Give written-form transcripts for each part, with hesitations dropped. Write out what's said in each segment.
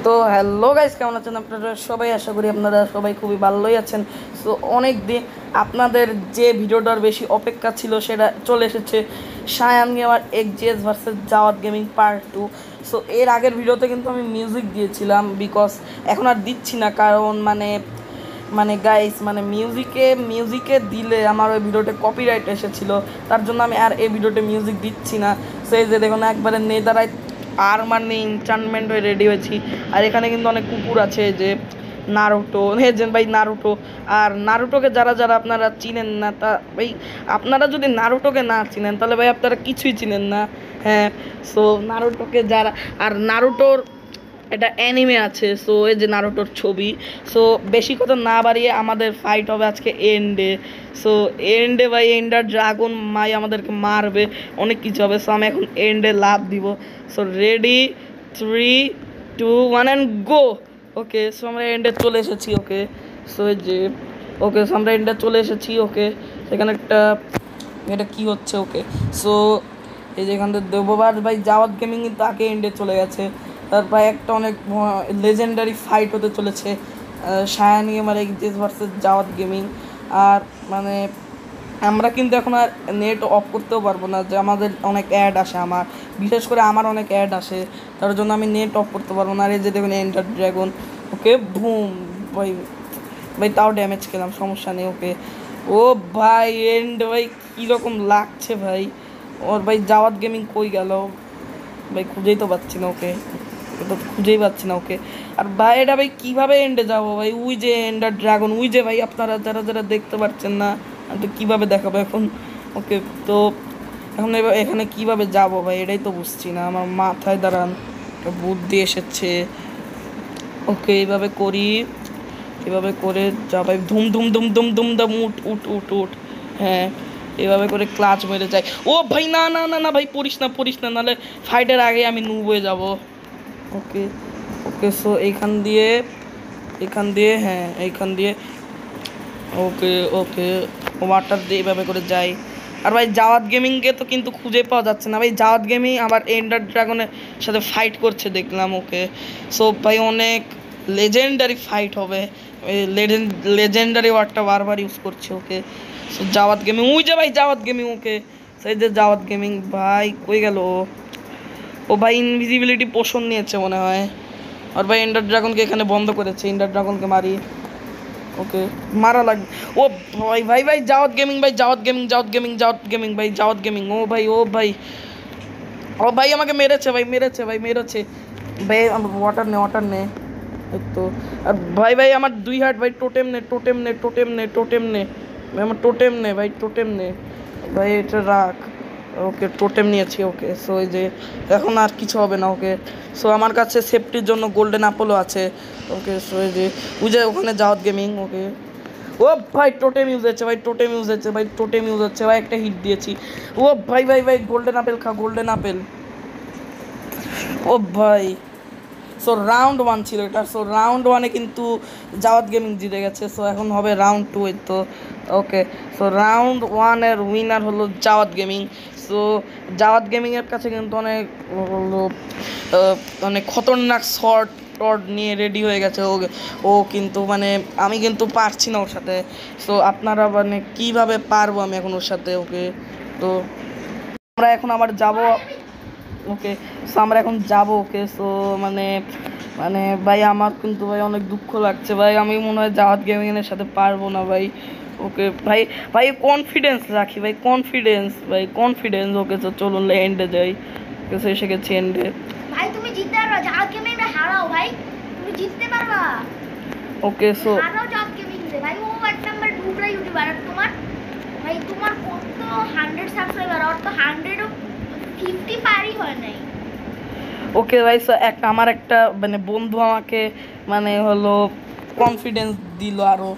তো hello guys, কেমন আছেন আপনারা সবাই? আশা করি আপনারা সবাই খুবই ভালোই আছেন। সো অনেক দিন আপনাদের যে ভিডিওটার বেশি অপেক্ষা ছিল সেটা চলে এসেছে, Sayan gamer XJS versus Jawad gaming part 2। So এর আগের ভিডিওতে কিন্তু আমি মিউজিক দিয়েছিলাম, বিকজ এখন আর দিচ্ছি না, কারণ গাইস মিউজিকে দিলে আমার ওই ভিডিওতে কপিরাইট এসেছিলো, তার জন্য আমি আর এই ভিডিওতে মিউজিক দিচ্ছি না। সেই যে দেখুন একবারে নেদারায় আর এনচান্টমেন্ট হয়ে রেডি হয়েছি। আর এখানে কিন্তু অনেক কুকুর আছে, যে নারুটো ভাই, নারুটো। আর নারুটোকে যারা যারা আপনারা চিনেন না, তা ভাই আপনারা যদি নারুটোকে না চিনেন তাহলে ভাই আপনারা কিছুই চিনেন না। হ্যাঁ, সো নারুটোকে যারা, আর নারুটোর এটা অ্যানিমে আছে, সো এই যে নারুটোর ছবি। সো বেশি কথা না বাড়িয়ে আমাদের ফাইট হবে আজকে এন্ডে। সো এন্ডে ভাই, এন্ডার ড্রাগন মাই আমাদেরকে মারবে, অনেক কিছু হবে। সো আমি এখন এন্ডে লাভ দিব। So ready, 3, 2, 1 and go. Okay, so আমরা এন্ডে চলে এসেছি। ওকে, সো এই যে ওকে, সো আমরা এন্ডে চলে এসেছি। ওকে, সেখানে এটা কী হচ্ছে? ওকে, সো এই যে এখান থেকে দেববার ভাই জাওয়াত গেমিং কিন্তু আগে এন্ডে চলে গেছে। তারপর একটা অনেক লেজেন্ডারি ফাইট হতে চলেছে, Sayan gamer XJS versus Jawad gaming. আর আমরা কিন্তু এখন আর নেট অফ করতেও পারবো না, যে আমাদের অনেক অ্যাড আসে, বিশেষ করে আমার অনেক অ্যাড আসে, তার জন্য আমি নেট অফ করতে পারবো না। আর এই যে দেখুন এন্ডার ড্রাগন। ওকে, বুম ভাই, তাও ড্যামেজ খেলাম, সমস্যা নেই। ওকে, ও ভাই এন্ড ভাই কীরকম লাগছে ভাই। ওর ভাই জাওয়াত গেমিং কই গেল ভাই, খুঁজেই তো পাচ্ছি না। ওকে, তো খুঁজেই পাচ্ছি না। ওকে, আর ভাই এটা ভাই কীভাবে এন্ডে যাবো ভাই? উই যে এন্ডার ড্রাগন, উই যে ভাই, আপনারা যারা যারা দেখতে পাচ্ছেন না, আমি তো কীভাবে দেখাবো এখন? ওকে, তো এখন এখানে কীভাবে যাবো ভাই, এটাই তো বুঝছি না, আমার মাথায় দাঁড়ান একটা বুদ্ধি এসেছে। ওকে, এইভাবে করি, এভাবে করে যা ভাই, ধুম ধুম ধুম ধুম ধুম ধুম, উঠ উঠ উঠ উঠ। হ্যাঁ, এভাবে করে ক্লাচ মেরে যায়। ও ভাই, না না না না ভাই, পড়িস না, নাহলে ফাইটের আগে আমি নুব হয়ে যাবো। ওকে ওকে, সো এইখান দিয়ে হ্যাঁ, এইখান দিয়ে। ওকে ওকে, ওয়াটার দিয়ে এভাবে করে যাই। আর ভাই জাওয়াত গেমিংকে তো কিন্তু খুঁজে পাওয়া যাচ্ছে না ভাই। জাওয়াত গেমিং আবার এন্ডার ড্রাগনের সাথে ফাইট করছে দেখলাম। ওকে, সো ভাই অনেক লেজেন্ডারি ফাইট হবে, লেজেন্ডারি ওয়ার্ডটা বারবার ইউজ করছে। ওকে, সো জাওয়াত গেমিং, ওই যে ভাই জাওয়াত গেমিং। ওকে, সেই যে জাওয়াত গেমিং ভাই কই গেল? ও ভাই ইনভিজিবিলিটি পোষণ নিয়েছে মনে হয়। আর ভাই এন্ডার ড্রাগনকে এখানে বন্ধ করেছে, এন্ডার ড্রাগনকে মারি। ওকে, মারা লাগবে। ও ভাই ভাই ভাই জাওয়াত গেমিং ভাই, জাওয়াত গেমিং ভাই, জাওয়াত গেমিং। ও ভাই আমাকে মেরেছে ভাই, মেরেছে ভাই ওয়াটার নে। এই তো। আর ভাই আমার 2 হার্ট ভাই, টোটেম নে ভাই, আমার টোটেম নে ভাই, ভাই এটা রাখ। ওকে, টোটেম নিয়েছি। ওকে, সো এই যে এখন আর কিছু হবে না। ওকে, সো আমার কাছে সেফটির জন্য গোল্ডেন আপেলও আছে। ওকে, সো এই যে ওখানে জাওয়াত গেমিং। ওকে, ও ভাই টোটেম ইউজ হচ্ছে ভাই, একটা হিট দিয়েছি। ও ভাই গোল্ডেন আপেল খা, গোল্ডেন আপেল। ও ভাই, সো রাউন্ড 1 ছিল এটা। সো রাউন্ড 1-এ কিন্তু জাওয়াত গেমিং জিতে গেছে। সো এখন হবে রাউন্ড 2 এর। তো ওকে, সো রাউন্ড 1-এর উইনার হলো জাওয়াত গেমিং। সো জাওয়াত গেমিংয়ের কাছে কিন্তু অনেক খতরনাক শর্ট নিয়ে রেডি হয়ে গেছে। ও কিন্তু আমি কিন্তু পারছি না ওর সাথে। সো আপনারা কীভাবে পারবো আমি এখন ওর সাথে? ওকে, তো আমরা এখন আবার যাবো। ওকে, সো আমরা এখন যাবো। ওকে, সো ভাই আমার কিন্তু ভাই অনেক দুঃখ লাগছে ভাই, আমি মনে হয় জাওয়াত গেমিংয়ের সাথে পারবো না ভাই। ওকে ভাই কনফিডেন্স রাখি ভাই, কনফিডেন্স। ওকে, তো চলুন এন্ডে যাই। ওকে, সো এসে গেছি এন্ডে। ভাই তুমি জিততে পারবা, জাওয়াত গেমিংটা হারাও ভাই, তুমি জিততে পারবা। ওকে, সো হারাও জাওয়াত গেমিং রে ভাই, ও 1 নাম্বার দুটা ইউটিউবার। আর তোমার কত 100 সাবস্ক্রাইবার, আর তো 150 পারই হয় নাই। ওকে ভাই, সো আমার একটা বন্ধু আমাকে হলো কনফিডেন্স দিল আরও,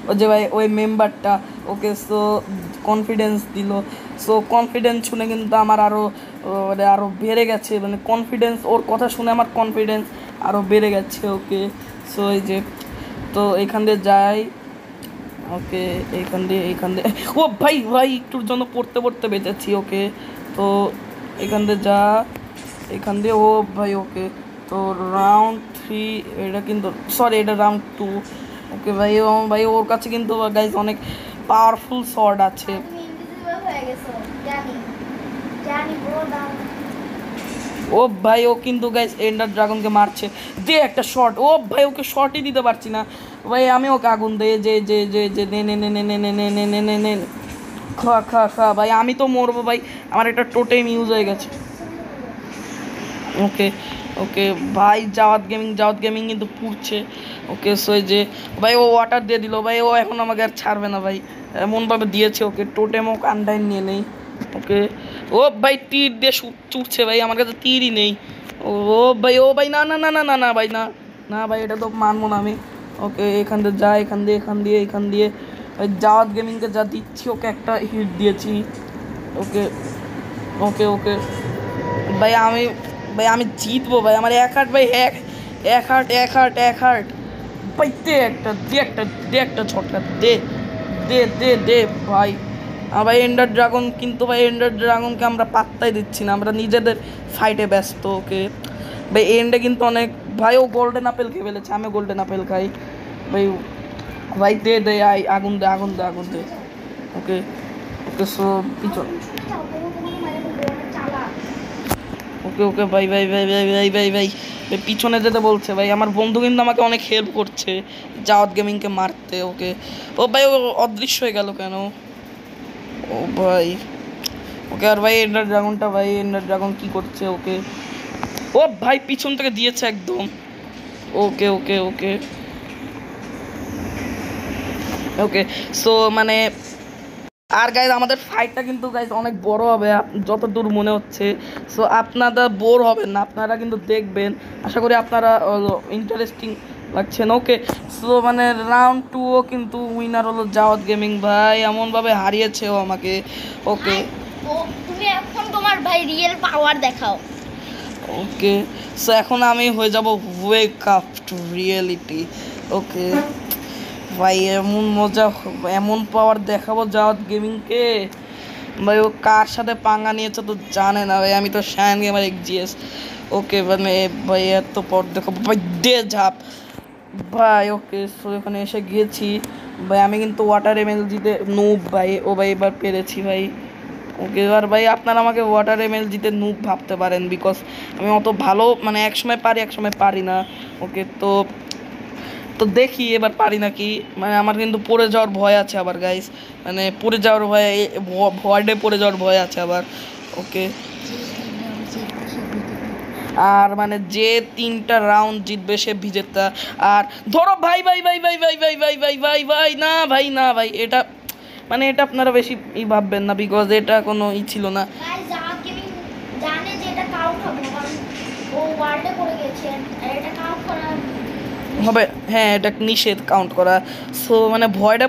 ও যে ভাই ওই মেম্বারটা। ওকে, সো কনফিডেন্স দিল। সো কনফিডেন্স শুনে কিন্তু আমার আরও বেড়ে গেছে, কনফিডেন্স, ওর কথা শুনে আমার কনফিডেন্স আরও বেড়ে গেছে। ওকে, সো এই যে, তো এইখান দিয়ে যাই। ওকে, এইখান দিয়ে ও ভাই একটুর জন্য পড়তে বেঁচেছি। ওকে, তো এখান দিয়ে ও ভাই। ওকে, তো তো রাউন্ড 3 এটা কিন্তু সরি এটা রাউন্ড 2। ওকে ভাই ভাই ওর কাছে কিন্তু গাইজ অনেক পাওয়ারফুল শট আছে। তুমি ইনভিজিবল হয়ে গেছো, জানি জানি ব্রো। দাও ও ভাই ও কিন্তু গাইজ এন্ডার ড্রাগনকে মারছে, দে একটা শট। ও ভাই ওকে শটই দিতে পারছি না ভাই, আমি ওকে আগুন দে যে যে যে যে নে নে নে নে নে নে নে নে নে নে নে খা খা খা ভাই, আমি তো মরবো ভাই, আমার একটা টোটেম ইউজ হয়ে গেছে। ওকে ওকে ভাই জাওয়াত গেমিং কিন্তু পুড়ছে। ওকে সো এই যে ভাই ও ওয়াটার দিয়ে দিল ভাই, ও এখন আমাকে আর ছাড়বে না ভাই, এমনভাবে দিয়েছে। ওকে টোটেম ও আন্ডাইন নিয়ে নেই। ওকে ও ভাই তীর দিয়ে চুটছে ভাই, আমার কাছে তীরই নেই। ও ভাই না না না না না না ভাই না না ভাই, এটা তো মানবো না আমি। ওকে এখান দিয়ে যা, এখান দিয়ে ভাই জাওয়াত গেমিংকে যা দিচ্ছি ওকে একটা হিট দিয়েছি। ওকে ওকে ওকে ভাই আমি জিতবো ভাই, আমার এক হার্ট ভাই, এক হার্ট ভাই, দে একটা ঝটকা দে দে দে দে ভাই। ভাই এন্ডার ড্রাগন কিন্তু ভাই এন্ডার ড্রাগনকে আমরা পাত্তাই দিচ্ছি না, আমরা নিজেদের ফাইটে ব্যস্ত। ওকে ভাই এন্ডে কিন্তু অনেক ভাই ও গোল্ডেন আপেল খেয়ে ফেলেছে, আমি গোল্ডেন আপেল খাই ভাই। ভাই দে দে আগুন দে ওকে ওকে সো পিছন ওকে ওকে ভাই পিছনে যেতে বলছে ভাই, আমার বন্ধু কিন্তু আমাকে অনেক হেল্প করছে জাওয়াত গেমিংকে মারতে। ওকে ও ভাই ও অদৃশ্য হয়ে গেল কেন? ও ভাই ওকে আর ভাই এন্ডার ড্রাগন কি করছে? ওকে ও ভাই পিছন থেকে দিয়েছে একদম। ওকে ওকে ওকে ওকে সো মানে আর গাইজ আমাদের ফাইটটা কিন্তু গাইজ অনেক বড় হবে যতদূর মনে হচ্ছে। সো আপনারা বোর হবেন না, আপনারা কিন্তু দেখবেন, আশা করি আপনারা ইন্টারেস্টিং লাগছে না। ওকে সো মানে রাউন্ড 2ও কিন্তু উইনার হলো জাওয়াত গেমিং ভাই, এমনভাবে হারিয়েছে ও আমাকে। ওকে তুমি এখন তোমার ভাই রিয়েল পাওয়ার দেখাও। ওকে সো এখন আমি হয়ে যাব ওয়েক আপ টু রিয়েলিটি। ওকে ভাই এমন মজা, এমন পাওয়ার দেখাবো জাওয়াত গেমিংকে ভাই, ও কার সাথে পাঙ্গা নিয়েছে তো জানে না ভাই, আমি তো শায়ান গেমার এক্সজিএস। ওকে মানে ভাই এত পর দেখাবো ভাই, দে ঝাপ ভাই। ওকে সো এখানে এসে গিয়েছি ভাই, আমি কিন্তু ওয়াটার এমএলজিতে নুব ভাই, ও ভাই এবার পেরেছি ভাই। ওকে এবার ভাই আপনারা আমাকে ওয়াটার এমএলজিতে নুব ভাবতে পারেন, বিকজ আমি অত ভালো মানে একসময় পারি একসময় পারি না। ওকে তো তো দেখি এবার পারি নাকি, মানে আমার কিন্তু পড়ে যাওয়ার ভয় আছে আবার গাইস, মানে পড়ে যাওয়ার ভয়, ভয়েডে পড়ে যাওয়ার ভয় আছে আবার। ওকে আর মানে যে 3টা রাউন্ড জিতবে সে বিজেতা। আর ধরো ভাই না ভাই এটা মানে এটা আপনারা বেশি ভাববেন না, বিকজ এটা কোনো ছিল না। গাইস জাওয়াত গেমিং জানে যে এটা কাউন্ট হবে না, কারণ ও ওয়ার্ল্ডে পড়ে গেছে, আর এটা কাউন্ট করা হবে। হ্যাঁ এটা নিষেধ কাউন্ট করা। সো মানে ভয়টা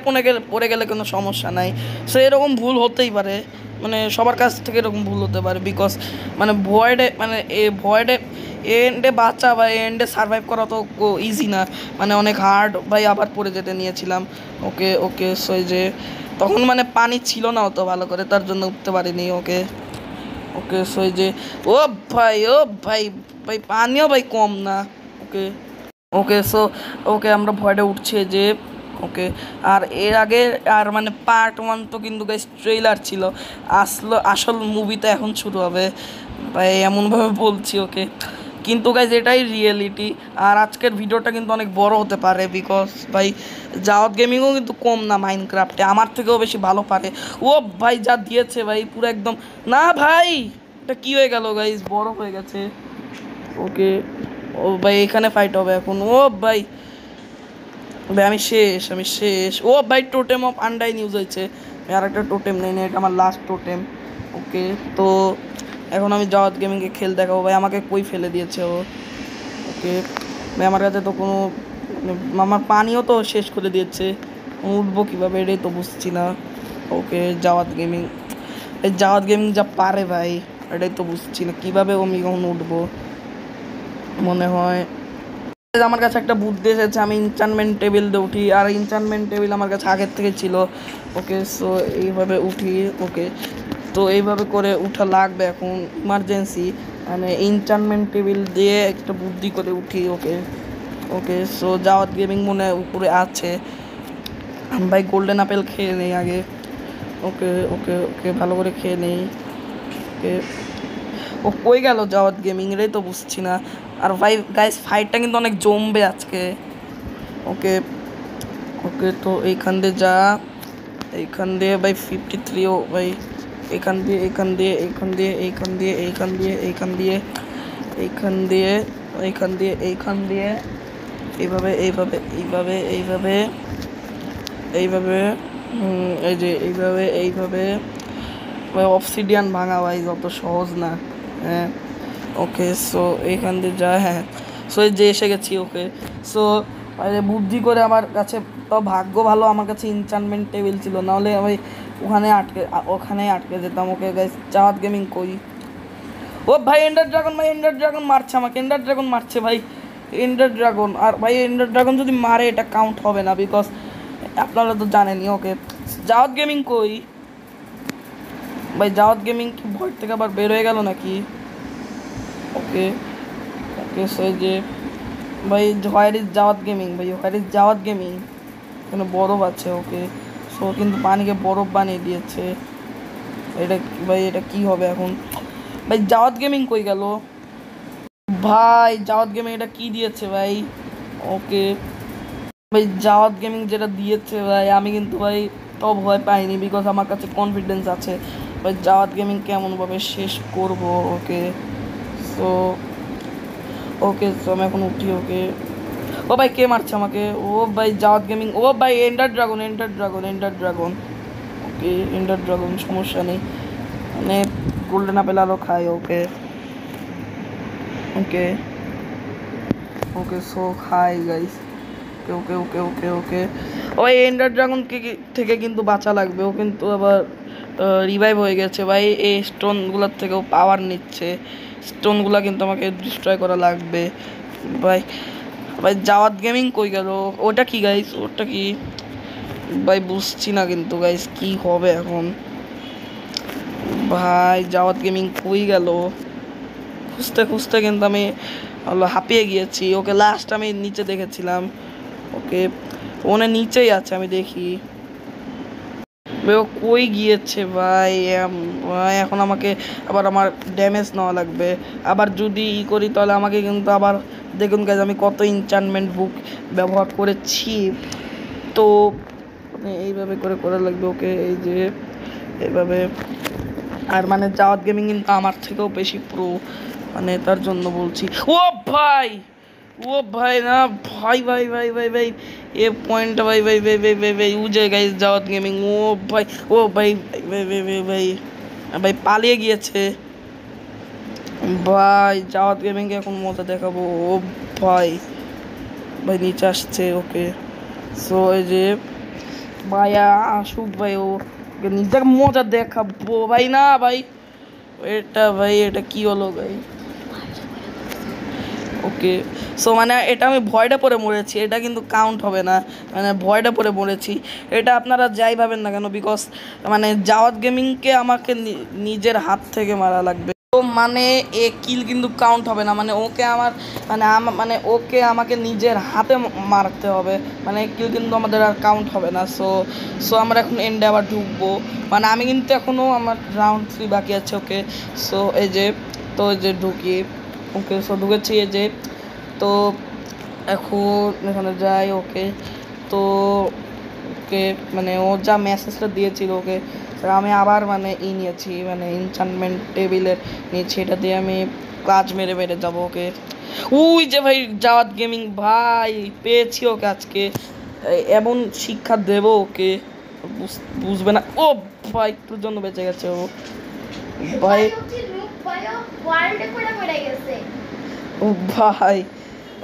পড়ে গেলে কোনো সমস্যা নাই। সো এরকম ভুল হতেই পারে, মানে সবার কাছ থেকে এরকম ভুল হতে পারে, বিকজ মানে ভয়েডে এন্ডে বাচ্চা বা এন্ডে সার্ভাইভ করা তো ইজি না, মানে অনেক হার্ড ভাই, আবার পড়ে যেতে নিয়েছিলাম। ওকে ওকে সো এই যে তখন মানে পানি ছিল না অত ভালো করে, তার জন্য উঠতে পারিনি। ওকে ওকে সো এই যে ও ভাই ভাই পানিও ভাই কম না। ওকে ওকে সো ওকে আমরা ভয়টা উঠছে যে। ওকে আর এর আগে আর মানে পার্ট 1 তো কিন্তু গাইস ট্রেলার ছিল, আসল মুভিটা এখন শুরু হবে ভাই, এমনভাবে বলছি। ওকে কিন্তু গাইস এটাই রিয়েলিটি, আর আজকের ভিডিওটা কিন্তু অনেক বড় হতে পারে, বিকজ ভাই জাওয়াত গেমিংও কিন্তু কম না মাইনক্রাফটে, আমার থেকেও বেশি ভালো পারে ও ভাই, যা দিয়েছে ভাই পুরো একদম। না ভাই এটা কী হয়ে গেল গাইস, বড় হয়ে গেছে। ওকে ও ভাই এখানে ফাইট হবে এখন। ও ভাই ভাই আমি শেষ। ও ভাই টোটেম অফ আন্ডাইন ইউজ হয়েছে, আর একটা টোটেম নেই, এটা আমার লাস্ট টোটেম। ওকে তো এখন আমি জাওয়াত গেমিংকে খেল দেখাবো ভাই, আমাকে কই ফেলে দিয়েছে ও। ওকে ভাই আমার কাছে তো কোনো আমার পানিও তো শেষ করে দিয়েছে, উঠবো কীভাবে এটাই তো বুঝছি না। ওকে জাওয়াত গেমিং যা পারে ভাই, এটাই তো বুঝছি না কীভাবে আমি কখন উঠবো। মনে হয় আমার কাছে একটা বুদ্ধি এসেছে, আমি ইনচানমেন্ট টেবিল দিয়ে উঠি, আর ইনচানমেন্ট টেবিল আমার কাছে আগের থেকে ছিল। ওকে সো এইভাবে উঠি। ওকে তো এইভাবে করে উঠা লাগবে এখন ইমার্জেন্সি, মানে এনচান্টমেন্ট টেবিল দিয়ে একটা বুদ্ধি করে উঠি। ওকে ওকে, সো জাওয়াত গেমিং মনে হয় উপরে আছে। ভাই গোল্ডেন আপেল খেয়ে নেই আগে। ওকে ওকে ওকে, ভালো করে খেয়ে নেই। ওকে, ও কই গেল জাওয়াত গেমিং রে, তো বুঝছি না। আর ভাই গাইস ফাইটটা কিন্তু অনেক জমবে আজকে। ওকে ওকে, তো এইখান দিয়ে যা, এইখান দিয়ে ভাই 53। ও ভাই এইখান দিয়ে এইখান দিয়ে এইখান দিয়ে এইখান দিয়ে এইখান দিয়ে এইখান দিয়ে এইখান দিয়ে এইখান দিয়ে এইখান দিয়ে এইভাবে এইভাবে এইভাবে এইভাবে এইভাবে এই যে এইভাবে এইভাবে ভাই অবসিডিয়ান ভাঙা ভাই যত সহজ না। হ্যাঁ ওকে, সো এইখান দিয়ে যা। হ্যাঁ, সো এই যে এসে গেছি। ওকে, সো বুদ্ধি করে আমার কাছে তো ভাগ্য ভালো, আমার কাছে এনচান্টমেন্ট টেবিল ছিল, নাহলে আমি ওখানেই আটকে যেতাম। ওকে গাইস, জাওয়াত গেমিং কই? ও ভাই এন্ডার ড্রাগন, ভাই এন্ডার ড্রাগন মারছে আমাকে, এন্ডার ড্রাগন মারছে ভাই, এন্ডার ড্রাগন। আর ভাই এন্ডার ড্রাগন যদি মারে এটা কাউন্ট হবে না, বিকজ আপনারা তো জানেনই। ওকে, জাওয়াত গেমিং কই? ভাই জাওয়াত গেমিং কি ভয় থেকে আবার বের হয়ে গেল নাকি? ওকে ওকে, সো যে ভাই হোয়ার ইজ জাওয়াত গেমিং, ভাই হোয়ার ইজ জাওয়াত গেমিং? এখানে বরফ আছে। ওকে, সো কিন্তু পানিকে বরফ বানিয়ে দিয়েছে। এটা ভাই এটা কি হবে এখন? ভাই জাওয়াত গেমিং কই গেল? ভাই জাওয়াত গেমিং এটা কি দিয়েছে ভাই? ওকে ভাই, জাওয়াত গেমিং যেটা দিয়েছে ভাই, আমি কিন্তু ভাই তো ভয় পাইনি, বিকজ আমার কাছে কনফিডেন্স আছে ভাই জাওয়াত গেমিং কেমনভাবে শেষ করব। ওকে, সো ওকে, সো আমি এখন উঠি। ওকে, ও ভাই কে মারছে আমাকে? ও ভাই জাওয়াত গেমিং। ও ভাই ender dragon, ender dragon, ender dragon. Okay, ender dragon সমস্যা নেই, মানে গোল্ডেন আপেল আরও খাই। ওকে ওকে ওকে, সো খাই গাইস। ওকে ওকে ওকে ওকে, ওই এন্ডার ড্রাগন থেকে কিন্তু বাঁচা লাগবে। ও কিন্তু আবার রিভাইভ হয়ে গেছে ভাই, এই স্টোনগুলোর থেকেও পাওয়ার নিচ্ছে। স্টোনগুলো কিন্তু আমাকে ডিস্ট্রয় করা লাগবে ভাই। ভাই জাওয়াত গেমিং কই গেল? ওটা কি গাইস? ওটা কি ভাই? বুঝছি না কিন্তু গাইস কি হবে এখন। ভাই জাওয়াত গেমিং কই গেল? খুঁজতে খুঁজতে কিন্তু আমি হাঁপিয়ে গিয়েছি। ওকে, লাস্ট আমি নিচে দেখেছিলাম। ওকে, ওনে নিচেই আছে, আমি দেখি ভাই ও কই গিয়েছে ভাই। ভাই এখন আমাকে আবার আমার ড্যামেজ নেওয়া লাগবে। আবার যদি করি তাহলে আমাকে কিন্তু আবার দেখুন গাইজ আমি কত এনচান্টমেন্ট বুক ব্যবহার করেছি। তো এইভাবে করে করা লাগবে। ওকে, এই যে এইভাবে। আর মানে জাওয়াত গেমিং কিন্তু আমার থেকেও বেশি প্রো, মানে তার জন্য বলছি। ও ভাই, ও ভাই না ভাই, ভাই ভাই ভাই ভাই এ পয়েন্ট ভাই ভাই ভাই ভাই ভাই ভাই উজে গাইস জাওয়াত গেমিং। ও ভাই, ও ভাই ভাই ভাই ভাই ভাই ভাই পালিয়ে গিয়েছে ভাই। জাওয়াত গেমিংকে এখন মজা দেখাবো। ও ভাই, ভাই নিচে আসছে। ওকে, সো এই যে ভাই আসুক ভাই, ও নিজের মজা দেখাবো ভাই। না ভাই, এটা ভাই এটা কি হলো ভাই? ওকে, সো মানে এটা আমি ভয়টা পরে মরেছি, এটা কিন্তু কাউন্ট হবে না, মানে ভয়টা পরে মরেছি। এটা আপনারা যাই ভাবেন না কেন, বিকজ মানে জাওয়াত গেমিংকে আমাকে নিজের হাত থেকে মারা লাগবে। তো মানে এ কিল কিন্তু কাউন্ট হবে না, মানে ওকে আমার মানে ওকে আমাকে নিজের হাতে মারতে হবে, মানে কিল কিন্তু আমাদের আর কাউন্ট হবে না। সো সো আমরা এখন এন্ডে আবার ঢুকবো, মানে আমি কিন্তু এখনও আমার রাউন্ড 3 বাকি আছে। ওকে, সো এই যে, তো এই যে ঢুকি। ওকে, সো ঢুকেছি এই যে। তো এখন এখানে যাই। ওকে, তো ওকে মানে ও যা মেসেজটা দিয়েছিল, ওকে আমি আবার মানে নিয়েছি, মানে এনচান্টমেন্ট টেবিলের নিয়েছি, এটা দিয়ে আমি কাজ মেরে মেরে যাবো। ওকে, ওই যে ভাই জাওয়াত গেমিং ভাই পেয়েছি ওকে আজকে, এমন শিক্ষা দেবো ওকে বুঝবে না। ও ভাই একটুর জন্য বেঁচে গেছে ও ভাই। ও ভাই,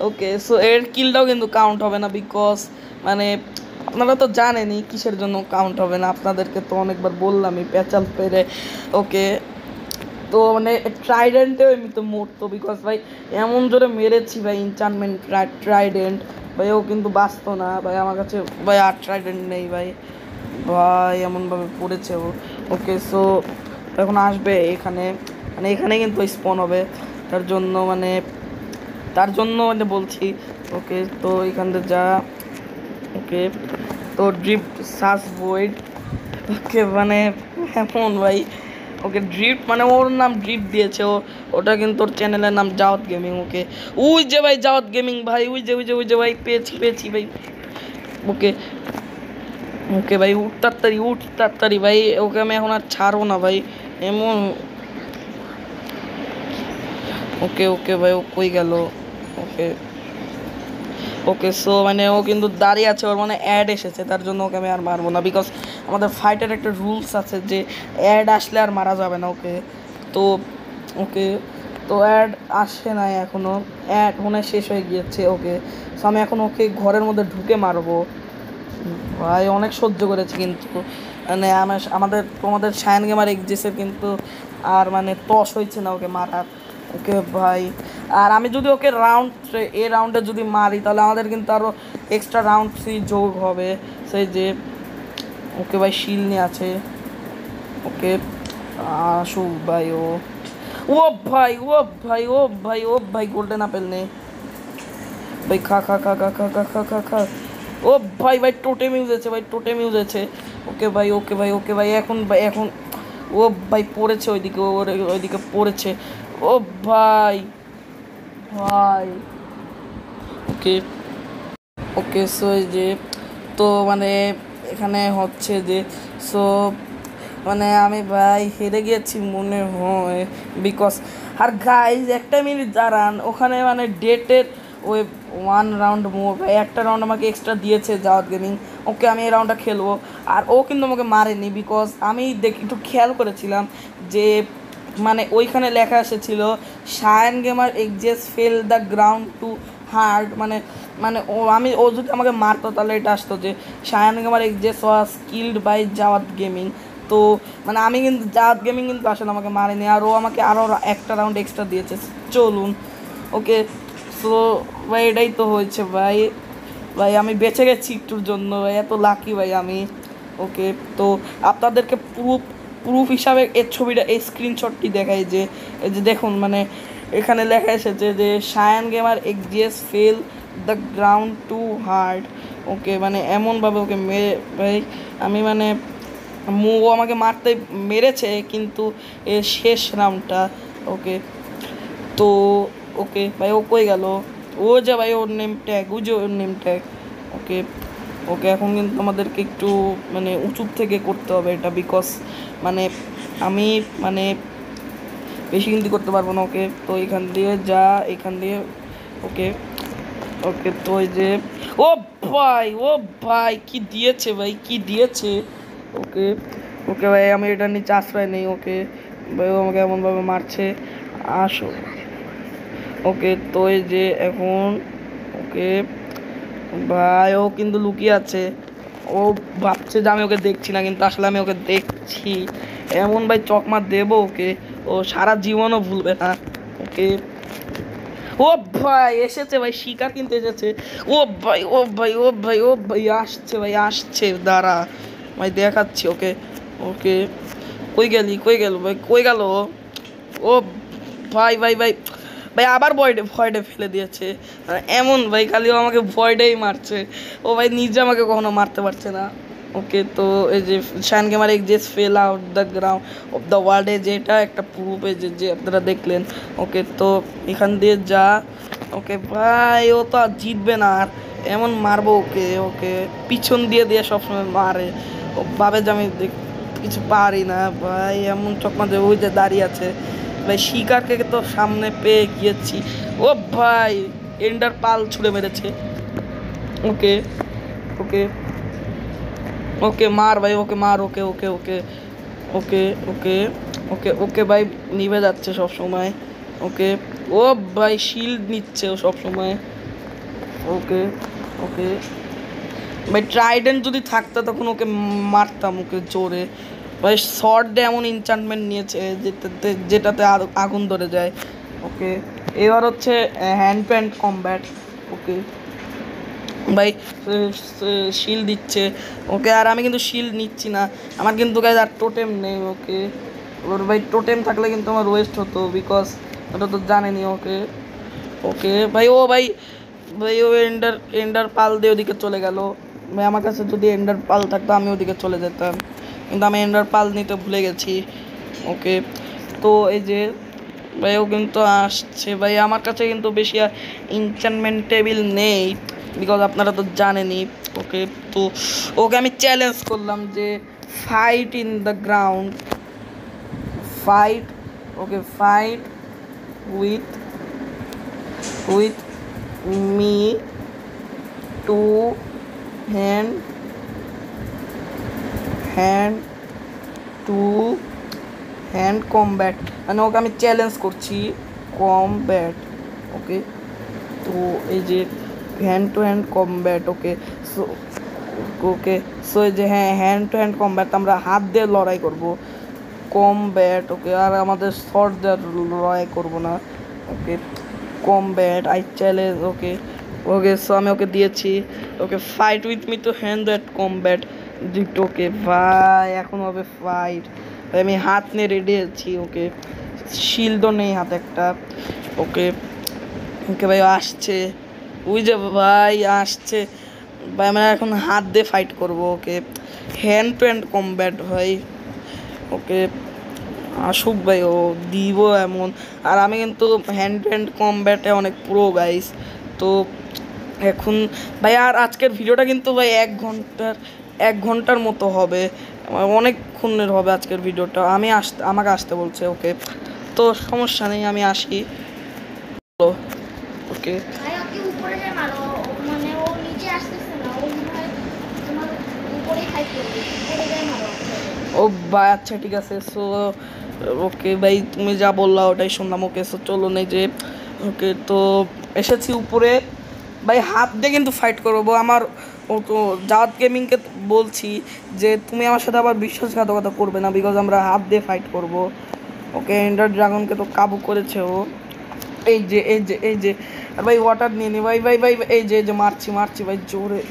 ওকে, সো এর কিলটাও কিন্তু কাউন্ট হবে না, বিকজ মানে আপনারা তো জানেনই কিসের জন্য কাউন্ট হবে না, আপনাদেরকে তো অনেকবার বললামই পেঁচাল পেরে। ওকে, তো মানে ট্রাইডেন্টেও এমনিতে মরতো, বিকজ ভাই এমন জোরে মেরেছি ভাই এনচান্টমেন্ট ট্রাইডেন্ট ভাই, ও কিন্তু বাঁচতো না ভাই। আমার কাছে ভাই আর ট্রাইডেন্ট নেই ভাই, ভাই এমনভাবে পড়েছে ও। ওকে, সো এখন আসবে এখানে, মানে এখানে কিন্তু স্পন হবে। তার জন্য মানে বলছি। ওকে, তো এখান থেকে যা। ওকে, তো ড্রিফট সাস বয়েড। ওকে, মানে এমন ভাই। ওকে, ড্রিফট মানে ওর নাম ড্রিফট দিয়েছে ও। ওটা কিন্তু ওর চ্যানেলের নাম জাওয়াত গেমিং। ওকে, ওই যে ভাই জাওয়াত গেমিং ভাই, ওই যে ভাই, পেয়েছি ভাই। ওকে ওকে ভাই, উঠ তাড়াতাড়ি ভাই, ওকে আমি এখন আর ছাড়বো না ভাই, এমন। ওকে ওকে ভাই, ও কই গেল? ওকে ওকে, সো মানে ও কিন্তু দাঁড়িয়ে আছে, ওর মানে অ্যাড এসেছে, তার জন্য ওকে আমি আর মারবো না, বিকজ আমাদের ফাইটের একটা রুলস আছে যে অ্যাড আসলে আর মারা যাবে না। ওকে, তো ওকে, তো অ্যাড আসে নাই এখনও, অ্যাড মনে হয় শেষ হয়ে গিয়েছে। ওকে, সো আমি এখন ওকে ঘরের মধ্যে ঢুকে মারবো ভাই। অনেক সহ্য করেছি কিন্তু মানে তোমাদের শাইন গেমার এক্সিসের কিন্তু আর মানে তস হয়েছে না ওকে মারার। ওকে ভাই, আর আমি যদি ওকে রাউন্ডে যদি মারি, তাহলে আমাদের কিন্তু আরও এক্সট্রা রাউন্ড 3 যোগ হবে। সেই যে ওকে ভাই, শিল নিয়ে আছে। ওকে, আসুক ভাই ও ভাই, ও ভাই গোল্ডেন আপেল নেই ভাই, খা। ও ভাই টোটেম ইউজ আছে ভাই, ওকে ভাই, এখন ও ভাই পড়েছে ওইদিকে পড়েছে। ও ভাই ভাই ওকে ওকে, সো এই যে, তো মানে এখানে হচ্ছে যে, সো মানে আমি ভাই হেরে গিয়েছি মনে হয়, বিকজ আর গাইজ একটা মিনিট দাঁড়ান, ওখানে মানে ডেটের ওই 1 রাউন্ড মোর ভাই, একটা রাউন্ড আমাকে এক্সট্রা দিয়েছে জাওয়াত গেমিং। ওকে, আমি এই রাউন্ডটা খেলবো, আর ও কিন্তু আমাকে মারেনি, বিকজ আমি একটু খেয়াল করেছিলাম যে মানে ওইখানে লেখা এসেছিল Shayan gamer access fell the ground too hard, মানে মানে ও যদি আমাকে মারতো তাহলে এটা আসতো যে Shayan gamer access was skilled by Jawad gaming. তো মানে আমি কিন্তু জাওয়াত গেমিং কিন্তু আসলে আমাকে মারেনি, আর ও আমাকে আরও একটা রাউন্ড এক্সট্রা দিয়েছে। চলুন, ওকে, সো ভাই এটাই তো হয়েছে ভাই। ভাই আমি বেঁচে গেছি একটুর জন্য ভাই, এত লাকি ভাই আমি। ওকে, তো আপনাদেরকে প্রুফ হিসাবে এর ছবিটা, এই স্ক্রিনশটটি দেখাই যে এই যে দেখুন, মানে এখানে লেখা এসেছে যে Shayan gamer XJS fell the ground too hard. Okay, মানে এমনভাবে ওকে মেরে ভাই আমি মানে ও আমাকে মারতে মেরেছে কিন্তু এর শেষ রাউন্ডটা। ওকে, তো ওকে ভাই, ও কই গেল? ও যে ভাই, ওর নেম ট্যাগ, ওর নেম ট্যাগ। ওকে ওকে, এখন কিন্তু আমাদেরকে একটু মানে উঁচু থেকে করতে হবে এটা, বিকজ মানে আমি মানে বেশি কিন্তু করতে পারবো না। ওকে, তো এখান দিয়ে ওকে ওকে, তো ওই যে ও ভাই কি দিয়েছে ভাই, কি দিয়েছে। ওকে ওকে ভাই, আমি এটা নিচে আশ্রয় নেই। ওকে ভাই, ও আমাকে এমনভাবে মারছে, আসো। ওকে, তো এই যে এখন ওকে ভাই, ও কিন্তু লুকিয়ে আছে, ও ভাবছে যে আমি ওকে দেখছি না, কিন্তু আসলে আমি ওকে দেখছি। এমন ভাই চকমা দেবো ওকে, ও সারা জীবনও ভুলবে না। ওকে, ও ভাই এসেছে ভাই, শিকার কিনতে এসেছে। ও ভাই আসছে ভাই, আসছে, দাঁড়া ভাই দেখাচ্ছি। ওকে ওকে, কই গেল ভাই, কই গেল? ও ভাই ভাই আবার ভয়েডে ফেলে দিয়েছে। এমন ভাই, খালি ও আমাকে ভয়েডেই মারছে, ও ভাই নিজে আমাকে কখনো মারতে পারছে না। ওকে, তো এই যে Shayan gamer XJS fail out the ground of the ওয়ার্ল্ডে, যেটা একটা প্রুফ যে আপনারা দেখলেন। ওকে, তো এখান দিয়ে যা। ওকে ভাই, ও তো আর জিতবে না, আর এমন মারবো ওকে। ওকে, পিছন দিয়ে সবসময় মারে, ও ভাবে যে আমি কিছু পারি না ভাই, এমন চকমা দেবে। ওই যে দাঁড়িয়ে আছে ভাই, শিকারকে তো সামনে পেয়ে গিয়েছি। ও ভাই, এন্ডার পাল ছুড়ে মেরেছে। ওকে ওকে ওকে, মার ভাই, ওকে মার। ওকে ওকে ওকে ওকে ওকে ওকে ওকে ভাই, নিভে যাচ্ছে সব সময়। ওকে, ও ভাই শিল্ড নিচ্ছে ও সব সময়। ওকে ওকে ভাই, ট্রাইডেন্ট যদি থাকতো তখন ওকে মারতাম ওকে জোরে ভাই। শর্ট দিয়ে এমন ইনচান্টমেন্ট নিয়েছে যেটাতে আগুন ধরে যায়। ওকে, এবার হচ্ছে হ্যান্ড প্যান্ট কমব্যাট। ওকে ভাই, শিল্ড দিচ্ছে। ওকে, আর আমি কিন্তু শিল্ড নিচ্ছি না, আমার কিন্তু গাইজ আর টোটেম নেই। ওকে, ওর ভাই টোটেম থাকলে কিন্তু আমার ওয়েস্ট হতো, বিকজ ওটা তো জানেনি। ওকে ওকে ভাই, ও ভাই ভাই ও এন্ডার এন্ডার পাল দিয়ে ওদিকে চলে গেল ভাই। আমার কাছে যদি এন্ডার পাল থাকতো আমি ওদিকে চলে যেতাম, কিন্তু আমি এন্ডার পাল নিতে ভুলে গেছি। ওকে তো এই যে ভাই ও কিন্তু আসছে ভাই। আমার কাছে কিন্তু বেশি আর এনচ্যান্টমেন্ট টেবিল নেই, বিকজ আপনারা তো জানেনই। ওকে তো ওকে আমি চ্যালেঞ্জ করলাম যে fight in the ground, fight, okay fight with with me to hand hand to hand combat, মানে ওকে আমি চ্যালেঞ্জ করছি কমব্যাট। ওকে তো এই যে hand to hand combat. Okay so okay so এই যে হ্যাঁ, হ্যান্ড টু হ্যান্ড কমব্যাট, আমরা হাত দিয়ে লড়াই করব কমব্যাট। ওকে আর আমাদের শর্ট দিয়ে লড়াই করব না। Okay combat I challenge. Okay okay so আমি ওকে দিয়েছি। Okay fight with me to hand that combat did. Okay ভাই এখন হবে ফাইট। আমি হাত নিয়ে রেডি আছি। ওকে শিল্ডও নেই হাতে একটা। ওকে ওকে ভাই আসছে, ওই যে ভাই আসছে ভাই। আমরা এখন হাত দিয়ে ফাইট করব। ওকে হ্যান্ড টু হ্যান্ড কমব্যাট ভাই। ওকে আসুক ভাই, ও দিব এমন। আর আমি কিন্তু হ্যান্ড টু হ্যান্ড কমব্যাটে অনেক প্রো গাইস। তো এখন ভাই আর আজকের ভিডিওটা কিন্তু ভাই 1 ঘন্টার মতো হবে, অনেকক্ষণের হবে আজকের ভিডিওটা। আমাকে আসতে বলছে। ওকে তো সমস্যা নেই, আমি আসি। ওকে ভাই ওকে উপরে যে মারো, মানে ও নিচে আসতেছে না, ও মনে হয় তোমার উপরে ফাইট করবে, উপরে যায় মারো। ও ভাই আচ্ছা ঠিক আছে। সো ওকে ভাই তুমি যা বললা ওটাই শুনলাম। ওকে সো চলো নেই যে ওকে তো এসেছি উপরে ভাই। হাত দিয়ে কিন্তু ফাইট করবো। আমার ও তো জাওয়াত গেমিংকে বলছি যে তুমি আমার সাথে আবার বিশ্বাসঘাতকতা করবে না, বিকজ আমরা হাত দিয়ে ফাইট করব। ওকে এন্ডার ড্রাগনকে তো কাবু করেছে ও। এই যে এই যে এই যে আর ভাই ওয়াটার নিয়ে নি ভাই ভাই ভাই এই যে মারছি মারছি ভাই জোরে।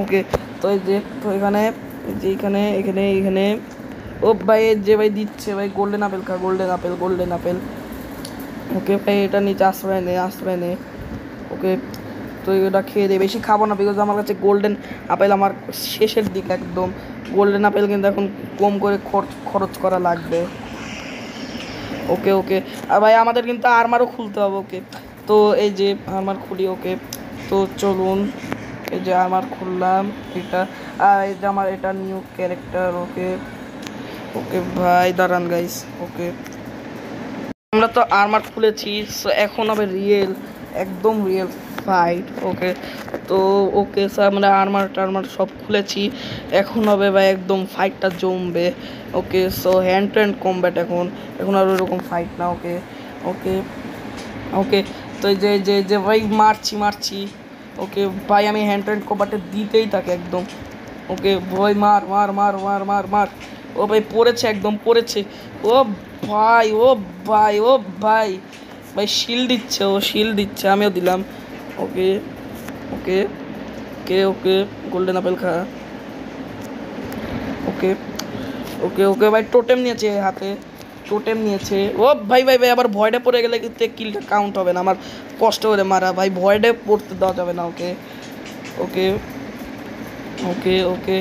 ওকে তো এই যে তো এখানে যে এখানে এখানে এখানে ও ভাই এই যে ভাই দিচ্ছে ভাই গোল্ডেন আপেল খা, গোল্ডেন আপেল গোল্ডেন আপেল। ওকে ভাই এটা নিচে আশ্রয় নে আশ্রয় নে। ওকে তো এটা খেয়ে দে, বেশি খাবো না, বিকজ আমার কাছে গোল্ডেন আপেল আমার শেষের দিক একদম। গোল্ডেন আপেল কিন্তু এখন কম করে খরচ করা লাগবে। ওকে ওকে আর ভাই আমাদের কিন্তু আর্মারও খুলতে হবে। ওকে তো এই যে আর্মার খুলি। ওকে তো চলুন এই যে আর্মার খুললাম এটা। আর এই যে আমার এটা নিউ ক্যারেক্টার। ওকে ওকে ভাই দাঁড়ান গাইস। ওকে আমরা তো আর্মার খুলেছি, সো এখন হবে রিয়েল, একদম রিয়েল ফাইট। ওকে তো ওকে স্যার আমরা আর্মার টার্মার সব খুলেছি, এখন হবে ভাই একদম ফাইটটা জমবে। Okay so hand to hand combat এখন, এখন আর ওরকম ফাইট না। ওকে ওকে ওকে তো এই যে যে যে ভাই মারছি মারছি। ওকে ভাই আমি হ্যান্ড টু হ্যান্ড কমব্যাটে দিতেই থাকে একদম। ওকে ভাই মার মার মার মার মার মার। ও ভাই পড়েছে একদম পড়েছে। ও ভাই ও ভাই ও ভাই ভাই শিল্ড দিচ্ছে, ও শিল্ড দিচ্ছে, আমিও দিলাম। ওকে ওকে ওকে ওকে গোল্ডেন আপেল খা। ওকে ওকে ওকে ভাই টোটেম নিয়েছে হাতে, টোটেম নিয়েছে। ও ভাই ভাই ভাই আবার ভয়েডে পড়ে গেলে কিন্তু কিলটা কাউন্ট হবে না, আমার কষ্ট করে মারা ভাই, ভয়েডে পড়তে দেওয়া যাবে না। ওকে ওকে ওকে ওকে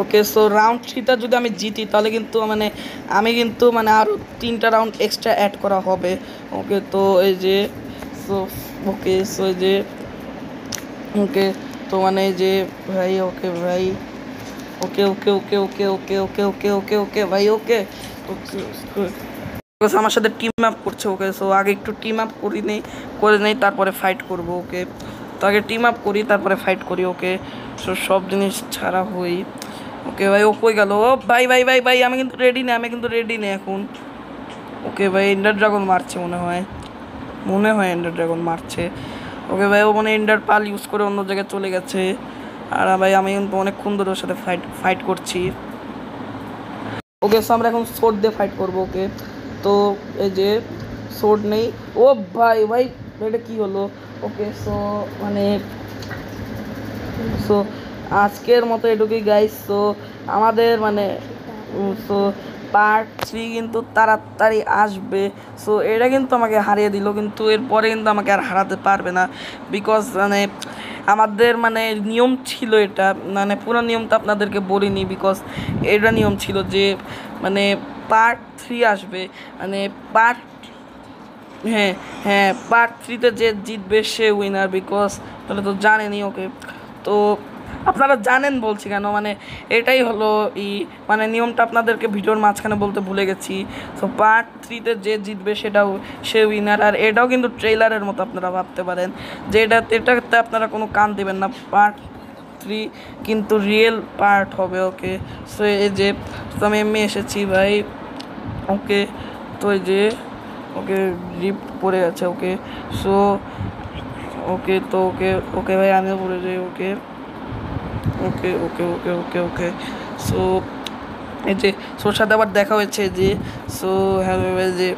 ওকে সো রাউন্ড 3টা যদি আমি জিতি তাহলে কিন্তু মানে আমি কিন্তু মানে আরও 3টা রাউন্ড এক্সট্রা অ্যাড করা হবে। ওকে তো এই যে সো ওকে সো এই যে ওকে তো মানে এই যে ভাই ওকে ভাই ওকে ওকে ওকে ওকে ওকে ওকে ওকে ওকে ওকে ভাই ওকে ওকে আমার সাথে টিম আপ করছে। ওকে সো আগে একটু টিম আপ করে নেই তারপরে ফাইট করব। ওকে তো আগে টিম আপ করি তারপরে ফাইট করি। ওকে সো সব জিনিস ছাড়া হই। ওকে ভাই ও কই গেল? ও ভাই ভাই ভাই ভাই আমি কিন্তু রেডি নেই এখন। ওকে ভাই এন্ডার ড্রাগন মারছে মনে হয় এন্ডার ড্রাগন মারছে। ওকে ভাই ও মানে এন্ডার পাল ইউজ করে অন্য জায়গায় চলে গেছে। আর ভাই আমি কিন্তু অনেকক্ষণ ধরে ওর সাথে ফাইট করছি। ওকে সো আমরা এখন সোর্ড দিয়ে ফাইট করব। ওকে তো এই যে সোর্ড নেই। ও ভাই ভাই এটা কী হলো? ওকে সো মানে সো আজকের মতো এটুকুই গাইস। সো আমাদের মানে সো পার্ট 3 কিন্তু তাড়াতাড়ি আসবে। সো এটা কিন্তু আমাকে হারিয়ে দিল, কিন্তু এরপরে কিন্তু আমাকে আর হারাতে পারবে না, বিকজ মানে আমাদের মানে নিয়ম ছিল এটা, মানে পুরো নিয়মটা আপনাদেরকে বলিনি, বিকজ এটা নিয়ম ছিল যে মানে পার্ট 3 আসবে, মানে পার্ট হ্যাঁ হ্যাঁ পার্ট 3তে যে জিতবে সে উইনার, বিকজ তাহলে তো জানেনই। ওকে, তো আপনারা জানেন বলছি কেন, মানে এটাই হলো মানে নিয়মটা আপনাদেরকে ভিডিওর মাঝখানে বলতে ভুলে গেছি। সো পার্ট 3তে যে জিতবে সেটাও সে উইনার। আর এটাও কিন্তু ট্রেলারের মতো আপনারা ভাবতে পারেন যে এটাতে আপনারা কোনো কান দেবেন না, পার্ট 3 কিন্তু রিয়েল পার্ট হবে। ওকে, সো এই যে আমি এমনি এসেছি ভাই। ওকে, তো এই যে ওকে রিপ্ট পড়ে গেছে। ওকে, সো ওকে, তো ওকে ওকে ভাই আমিও পড়ে যাই। ওকে ওকে ওকে ওকে ওকে ওকে সো এই যে সোর সাথে আবার দেখা হয়েছে যে, সো হ্যাঁ ভাই যে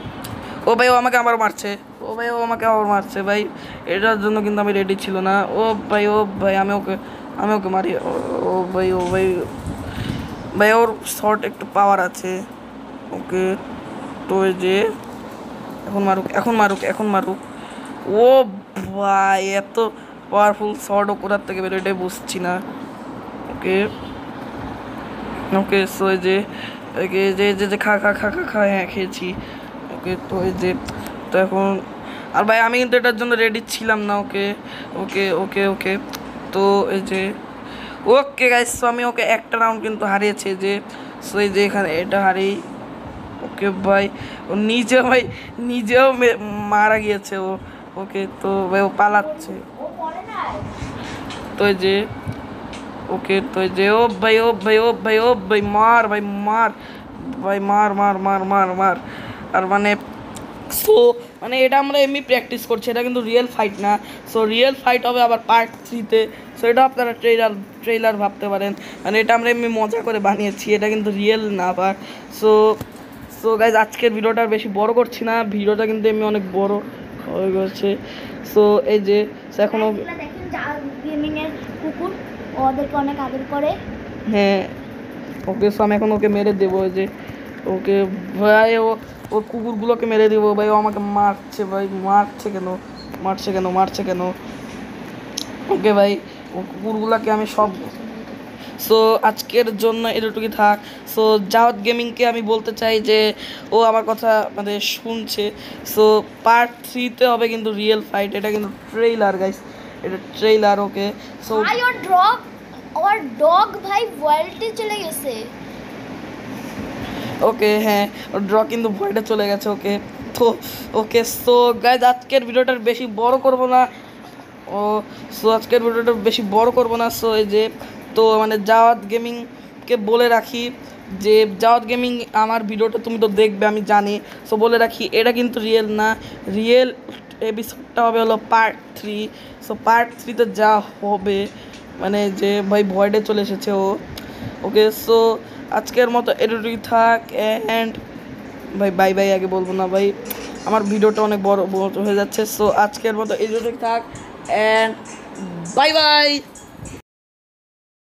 ও ভাই ও আমাকে আবার মারছে, ও ভাই ও আমাকে আবার মারছে ভাই। এটার জন্য কিন্তু আমি রেডি ছিল না। ও ভাই আমি ওকে মারি। ও ভাই ভাই ওর শর্ট একটু পাওয়ার আছে। ওকে, তো এই যে এখন মারুক। ও ভাই এত পাওয়ারফুল শর্ট ও কোথার থেকে বেরো এটাই বুঝছি না। ওকে ওকে, সো এই যে যে খা হ্যাঁ খেয়েছি। ওকে, তো এই যে তো এখন আর ভাই আমি কিন্তু এটার জন্য রেডি ছিলাম না। ওকে ওকে ওকে ওকে, তো এই যে ওকে গাইস, সো আমি ওকে একটা রাউন্ড কিন্তু হারিয়েছে যে, সো এই যে এখানে এটা হারি। ওকে ভাই ও নিজেও মারা গিয়েছে ও। ওকে, তো ভাই ও পালাচ্ছে। তো এই যে ওকে, তো এই যে ও ভাই মার মার। আর মানে সো মানে এটা আমরা এমনি প্র্যাকটিস করছি, এটা কিন্তু রিয়েল ফাইট না। সো রিয়েল ফাইট হবে আবার পার্ট 3তে। সো এটা আপনারা ট্রেলার ভাবতে পারেন, মানে এটা আমরা এমনি মজা করে বানিয়েছি, এটা কিন্তু রিয়েল না আবার। সো গাইজ আজকের ভিডিওটা বেশি বড় করছি না, ভিডিওটা কিন্তু এমনি অনেক বড় হয়ে গেছে। সো এই যে এখনও কুকুর ওদেরকে অনেক আদর করে। হ্যাঁ ওকে, সো আমি এখন ওকে মেরে দেবো। ওই যে ওকে ভাই ও কুকুরগুলোকে মেরে দেবো ভাই। ও আমাকে মারছে ভাই, মারছে কেন। ওকে ভাই ও কুকুরগুলোকে আমি সব। সো আজকের জন্য এতটুকুই থাক। সো জাওয়াত গেমিংকে আমি বলতে চাই যে ও আমার কথা মানে শুনছে। সো পার্ট 3তে হবে কিন্তু রিয়েল ফাইট, এটা কিন্তু ট্রেইলার গাইস, এটা ট্রেইলার। ওকে, সো ভাই ওর ডগ ভাই ওয়ার্ল্ডে চলে গেছে। ওকে হ্যাঁ ড্র কিন্তু ভয়টা চলে গেছে। ওকে, তো ওকে সো গাইজ আজকের ভিডিওটা বেশি বড় করব না। সো এই যে তো মানে জাওয়াত গেমিংকে বলে রাখি যে জাওয়াত গেমিং আমার ভিডিওটা তুমি তো দেখবে আমি জানি। সো বলে রাখি এটা কিন্তু রিয়েল না, রিয়েল এপিসোডটা হবে হলো পার্ট 3। সো পার্ট 3তে যা হবে মানে যে ভাই ভয়েডে চলে এসেছে ও। ওকে, সো আজকের মতো এটুকুই থাক। অ্যান্ড ভাই বাই আগে বলবো না ভাই, আমার ভিডিওটা অনেক বড় হয়ে যাচ্ছে। সো আজকের মতো এটুকুই থাক অ্যান্ড বাই।